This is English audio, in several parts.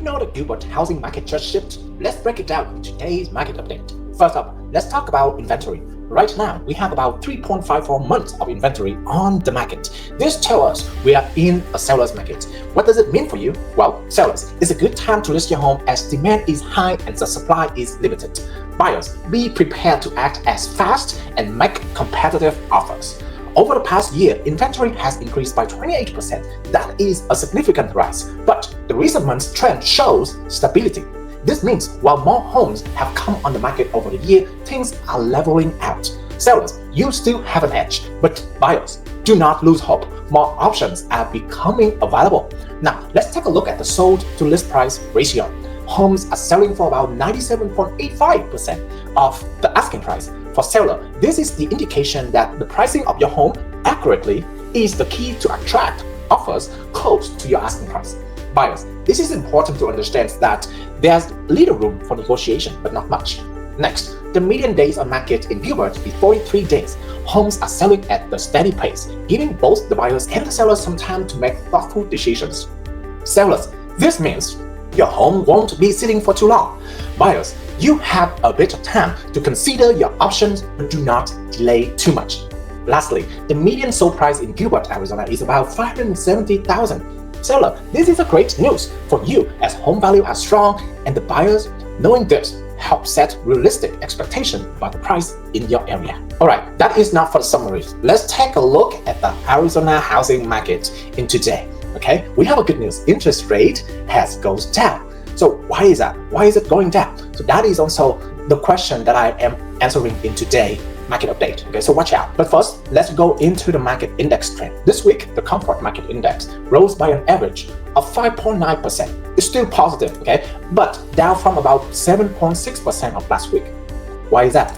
know the Gilbert housing market just shifted? Let's break it down in today's market update. First up, let's talk about inventory. Right now, we have about 3.54 months of inventory on the market. This tells us we are in a seller's market. What does it mean for you? Well, sellers, it's a good time to list your home as demand is high and the supply is limited. Buyers, be prepared to act as fast and make competitive offers. Over the past year, inventory has increased by 28%. That is a significant rise, but the recent months trend shows stability. This means while more homes have come on the market over the year, things are leveling out. Sellers, you still have an edge, but buyers, do not lose hope. More options are becoming available. Now, let's take a look at the sold to list price ratio. Homes are selling for about 97.85% of the asking price. For seller, this is the indication that the pricing of your home accurately is the key to attract offers close to your asking price. Buyers, this is important to understand that there's little room for negotiation, but not much. Next, the median days on market in Gilbert is 43 days. Homes are selling at the steady pace, giving both the buyers and the sellers some time to make thoughtful decisions. Sellers, this means your home won't be sitting for too long. Buyers, you have a bit of time to consider your options, but do not delay too much. Lastly, the median sold price in Gilbert, Arizona is about $570,000. Seller, this is a great news for you as home value are strong and the buyers, knowing this, help set realistic expectations about the price in your area. Alright, that is not for the summary. Let's take a look at the Arizona housing market in today. Okay, we have a good news. Interest rate has goes down. So why is that? Why is it going down? So that is also the question that I am answering in today's market update. Okay, so watch out. But first, let's go into the market index trend. This week, the comfort market index rose by an average of 5.9%. It's still positive, okay, but down from about 7.6% of last week. Why is that?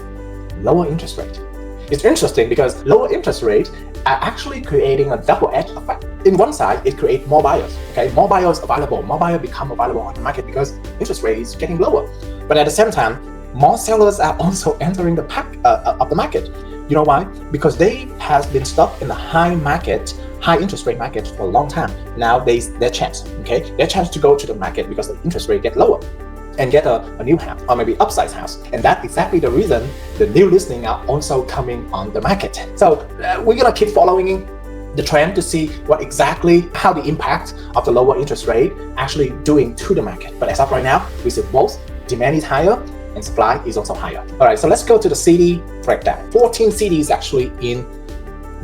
Lower interest rate. It's interesting because lower interest rate are actually creating a double-edged effect. In one side, it creates more buyers. Okay, more buyers available, more buyers become available on the market because interest rate is getting lower. But at the same time, more sellers are also entering the pack of the market. You know why? Because they have been stuck in the high interest rate market for a long time. Now their chance, okay, their chance to go to the market because the interest rate get lower and get a new house or maybe upsize house. And that's exactly the reason the new listings are also coming on the market. So we're gonna keep following the trend to see how the impact of the lower interest rate actually doing to the market. But as of right now, we see both demand is higher and supply is also higher. All right, so let's go to the city breakdown. 14 cities actually in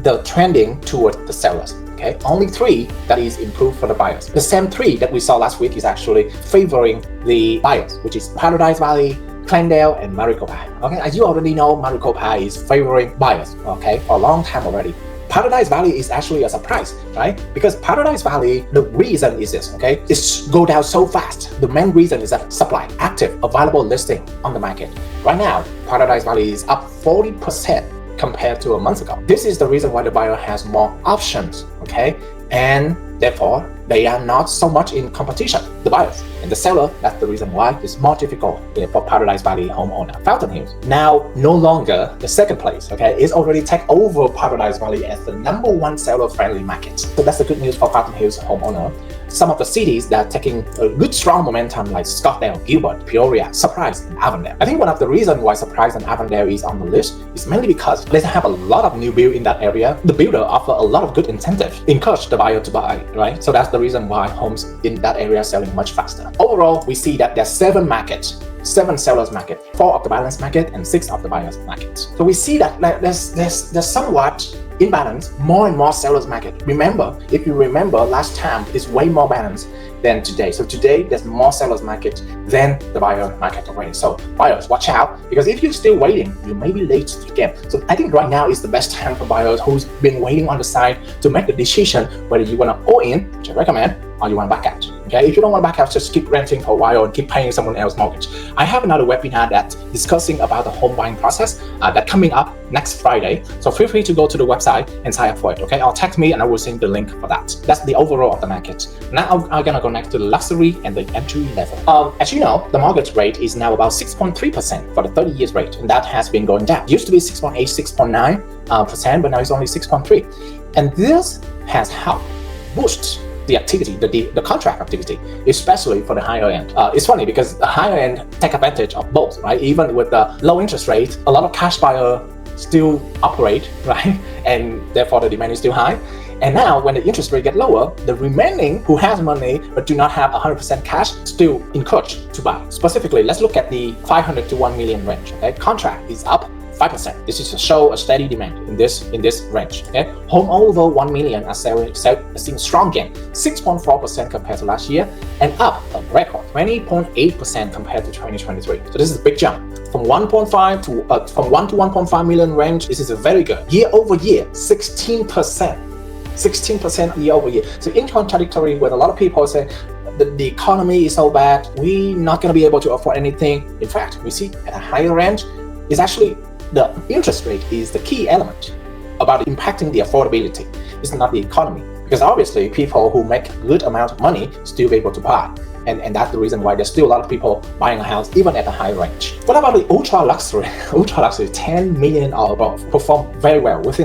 the trending towards the sellers. Okay, only 3 that is improved for the buyers. The same 3 that we saw last week is actually favoring the buyers, which is Paradise Valley, Glendale, and Maricopa. Okay, as you already know, Maricopa is favoring buyers, okay, for a long time already. Paradise Valley is actually a surprise, right? Because Paradise Valley, the reason is this, okay? It's go down so fast. The main reason is that supply, active, available listing on the market. Right now, Paradise Valley is up 40% compared to a month ago. This is the reason why the buyer has more options, okay? And therefore, they are not so much in competition, the buyers. And the seller, that's the reason why it's more difficult for Paradise Valley homeowner. Fountain Hills, now no longer the second place, okay? It's already take over Paradise Valley as the #1 seller-friendly market. So that's the good news for Fountain Hills homeowner. Some of the cities that are taking a good strong momentum like Scottsdale, Gilbert, Peoria, Surprise, and Avondale. I think one of the reasons why Surprise and Avondale is on the list is mainly because they have a lot of new build in that area. The builder offer a lot of good incentive, encourage the buyer to buy, right? So that's the reason why homes in that area are selling much faster. Overall, we see that there's 7 markets, 7 sellers market, 4 of the buyers market, and 6 of the buyers market. So we see that there's somewhat imbalance, more and more sellers market. Remember, if you remember last time, it's way more balanced than today. So today there's more sellers market than the buyer market already. So buyers, watch out, because if you're still waiting, you may be late to the game. So I think right now is the best time for buyers who's been waiting on the side to make the decision whether you want to all in, which I recommend, or you want to back out. Okay, if you don't want to back out, just keep renting for a while and keep paying someone else's mortgage. I have another webinar that's discussing about the home buying process that coming up next Friday. So feel free to go to the website and sign up for it. Okay, or text me and I will send the link for that. That's the overall of the market. Now I'm gonna go next to the luxury and the entry level. As you know, the mortgage rate is now about 6.3% for the 30 years rate, and that has been going down. It used to be 6.8, 6.9%, but now it's only 6.3. And this has helped boost the activity, the contract activity, especially for the higher end. It's funny because the higher end take advantage of both, right? Even with the low interest rate, a lot of cash buyer still operate, right? And therefore the demand is still high. And now when the interest rate get lower, the remaining who has money but do not have 100% cash still encouraged to buy. Specifically, let's look at the 500 to 1 million range. Okay, contract is up 5%. This is to show a steady demand in this range. Okay, home over 1 million are seeing strong gain, 6.4% compared to last year, and up a record 20.8% compared to 2023. So this is a big jump from 1.5 to from 1 to 1.5 million range. This is a very good year over year, 16% year over year. So in contradictory with a lot of people say the economy is so bad, we're not going to be able to afford anything. In fact, we see at a higher range is actually the interest rate is the key element about impacting the affordability. It's not the economy, because obviously people who make good amount of money still be able to buy. And that's the reason why there's still a lot of people buying a house even at a high range. What about the ultra luxury? Ultra luxury, 10 million or above, perform very well with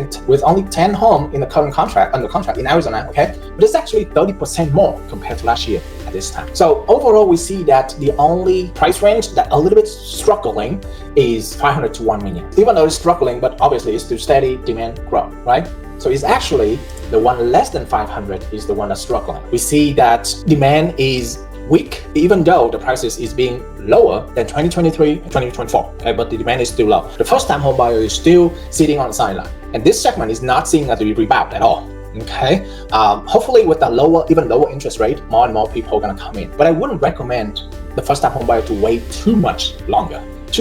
only 10 homes in the current contract, under contract in Arizona, okay? But it's actually 30% more compared to last year at this time. So overall, we see that the only price range that a little bit struggling is 500 to 1 million. Even though it's struggling, but obviously it's still steady demand growth, right? So it's actually the one less than 500 is the one that's struggling. We see that demand is weak, even though the prices is being lower than 2023 and 2024, okay, but the demand is still low. The first-time home buyer is still sitting on the sideline, and this segment is not seeing a rebound at all. Okay, hopefully with the even lower interest rate, more and more people are gonna come in. But I wouldn't recommend the first-time home buyer to wait too much longer. If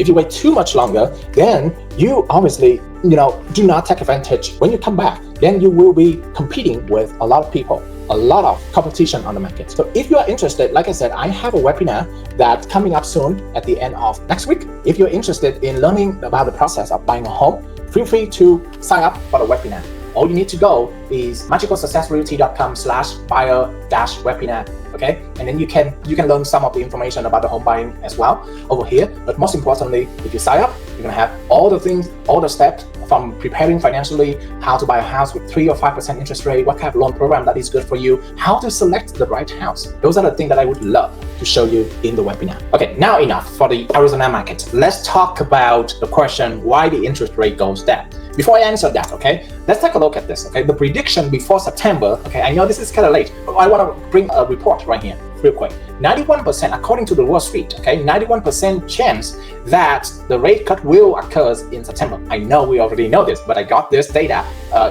you wait too much longer, then you obviously, do not take advantage. When you come back, then you will be competing with a lot of people, a lot of competition on the market. So if you are interested, like I said, I have a webinar that's coming up soon at the end of next week. If you're interested in learning about the process of buying a home, feel free to sign up for the webinar. All you need to go is magicalsuccessrealty.com/buyer-webinar. Okay, and then you can learn some of the information about the home buying as well over here. But most importantly, if you sign up, you're gonna have all the things, all the steps from preparing financially, how to buy a house with 3 or 5% interest rate, what kind of loan program that is good for you, how to select the right house. Those are the things that I would love to show you in the webinar. Okay, now enough for the Arizona market. Let's talk about the question why the interest rate goes down. Before I answer that, okay, let's take a look at this. Okay, the prediction before September. Okay, I know this is kind of late, but I want to bring a report right here real quick. 91%, according to the Wall Street, okay, 91% chance that the rate cut will occur in September. I know we already know this, but I got this data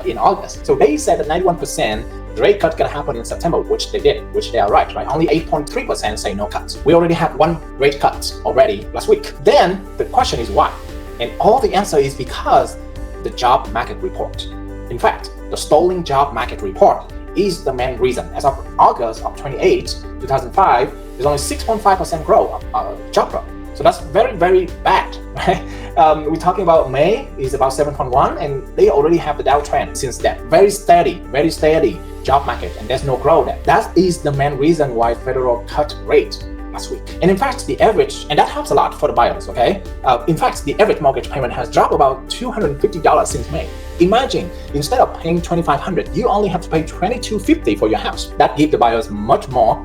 in August. So they said that 91% the rate cut gonna happen in September, which they did, which they are right? Only 8.3% say no cuts. We already had one rate cut already last week. Then the question is why? And all the answer is because the job market report. In fact, the stolen job market report is the main reason. As of August of 28, 2005, there's only 6.5% growth of job growth. So that's very, very bad, right? We're talking about May is about 7.1, and they already have the downtrend since then. Very steady job market, and there's no growth there. That is the main reason why federal cut rate last week. And in fact, the average, and that helps a lot for the buyers, okay? In fact, the average mortgage payment has dropped about $250 since May. Imagine, instead of paying $2,500, you only have to pay $2,250 for your house. That gives the buyers much more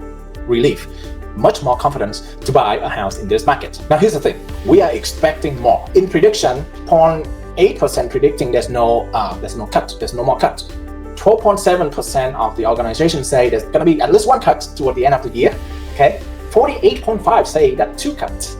relief, much more confidence to buy a house in this market. Now, here's the thing. We are expecting more. In prediction, 0.8% predicting there's no cut, there's no more cut. 12.7% of the organization say there's going to be at least one cut toward the end of the year, okay? 48.5% say that 2 cuts.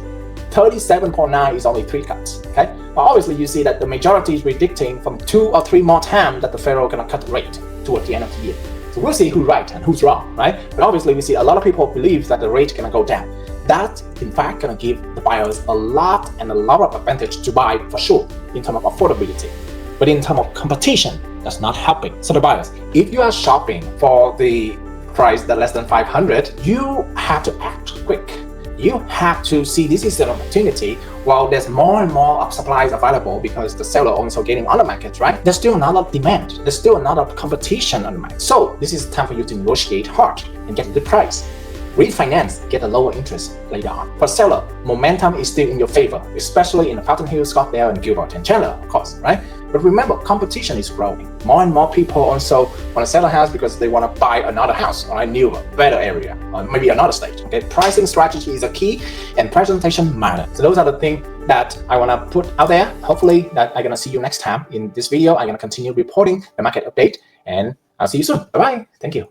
37.9% is only 3 cuts, okay? But obviously, you see that the majority is predicting from 2 or 3 more times that the federal gonna cut the rate toward the end of the year. So we'll see who's right and who's wrong, right? But obviously, we see a lot of people believe that the rate gonna go down. That, in fact, gonna give the buyers a lot of advantage to buy for sure in terms of affordability. But in terms of competition, that's not helping. So the buyers, if you are shopping for the price that less than 500, you have to act quick. You have to see this is an opportunity. While there's more and more of supplies available because the seller also getting on the market, right? There's still not a demand. There's still not a competition on the market. So this is time for you to negotiate hard and get a good price. Refinance, get a lower interest later on. For seller, momentum is still in your favor, especially in the Fountain Hills, Scottsdale, and Gilbert, and Chandler, of course, right? But remember, competition is growing. More and more people also want to sell a house because they want to buy another house or a newer, better area, or maybe another state. Okay, pricing strategy is a key, and presentation matter. So those are the things that I want to put out there. Hopefully that I'm gonna see you next time in this video. I'm gonna continue reporting the market update, and I'll see you soon. Bye bye. Thank you.